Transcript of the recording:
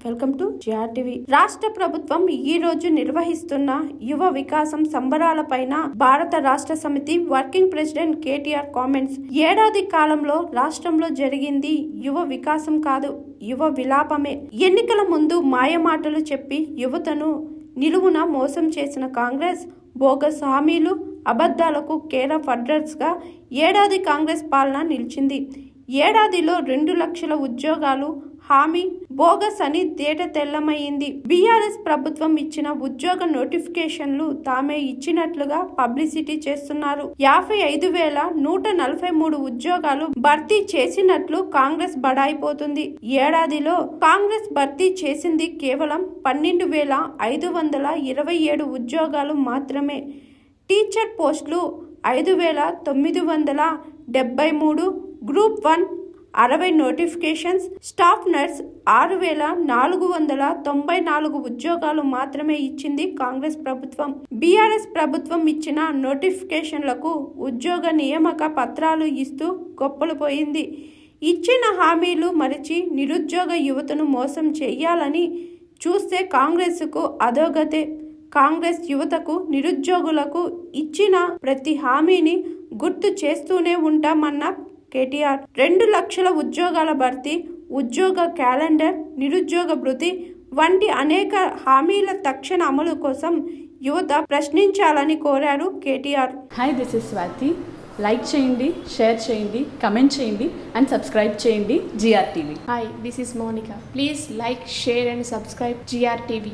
Welcome to GRTV. రాష్ట్ర ప్రభుత్వం ఈ రోజు నిర్వహిస్తున్న యువ వికాసం సంబరాలపైన భారత రాష్ట్ర సమితి వర్కింగ్ ప్రెసిడెంట్ కేటీఆర్ కామెంట్స్. ఏడాది కాలంలో రాష్ట్రంలో జరిగింది యువ వికాసం కాదు, యువ విలాపమే. ఎన్నికల ముందు మాయమాటలు చెప్పి యువతను నిలువున మోసం చేసిన కాంగ్రెస్ బోగస్ హామీలు, అబద్ధాలకు కేర్ ఆఫ్ అడ్రస్ గా ఏడాది కాంగ్రెస్ పాలన నిలిచింది. ఏడాదిలో 2 లక్షల ఉద్యోగాలు హామీ బోగస్ అని తేట తెల్లమైంది. బీఆర్ఎస్ ప్రభుత్వం ఇచ్చిన ఉద్యోగ నోటిఫికేషన్లు తామే ఇచ్చినట్లుగా పబ్లిసిటీ చేస్తున్నారు. 55,143 ఉద్యోగాలు భర్తీ చేసినట్లు కాంగ్రెస్ బడాయిపోతుంది. ఏడాదిలో కాంగ్రెస్ భర్తీ చేసింది కేవలం 12,527 ఉద్యోగాలు మాత్రమే. టీచర్ పోస్టులు 5,973, గ్రూప్ 1 60 నోటిఫికేషన్స్, స్టాఫ్ నర్స్ 6,494 ఉద్యోగాలు మాత్రమే ఇచ్చింది కాంగ్రెస్ ప్రభుత్వం. బీఆర్ఎస్ ప్రభుత్వం ఇచ్చిన నోటిఫికేషన్లకు ఉద్యోగ నియామక పత్రాలు ఇస్తూ గొప్పలు పోయింది. ఇచ్చిన హామీలు మరిచి నిరుద్యోగ యువతను మోసం చేయాలని చూస్తే కాంగ్రెస్కు అధోగతే. కాంగ్రెస్ యువతకు, నిరుద్యోగులకు ఇచ్చిన ప్రతి హామీని గుర్తు చేస్తూనే ఉంటామన్న కేటీఆర్ 2 లక్షల ఉద్యోగాల భర్తీ, ఉద్యోగ క్యాలెండర్, నిరుద్యోగ భృతి వంటి అనేక హామీల తక్షణ అమలు కోసం యువత ప్రశ్నించాలని కోరారు KTR. Hi, this is Swathi. Like చేయండి, షేర్ చేయండి, కమెంట్ చేయండి అండ్ సబ్స్క్రైబ్ చేయండి GRTV. Hi, this is Monica. Please like, share and subscribe GRTV.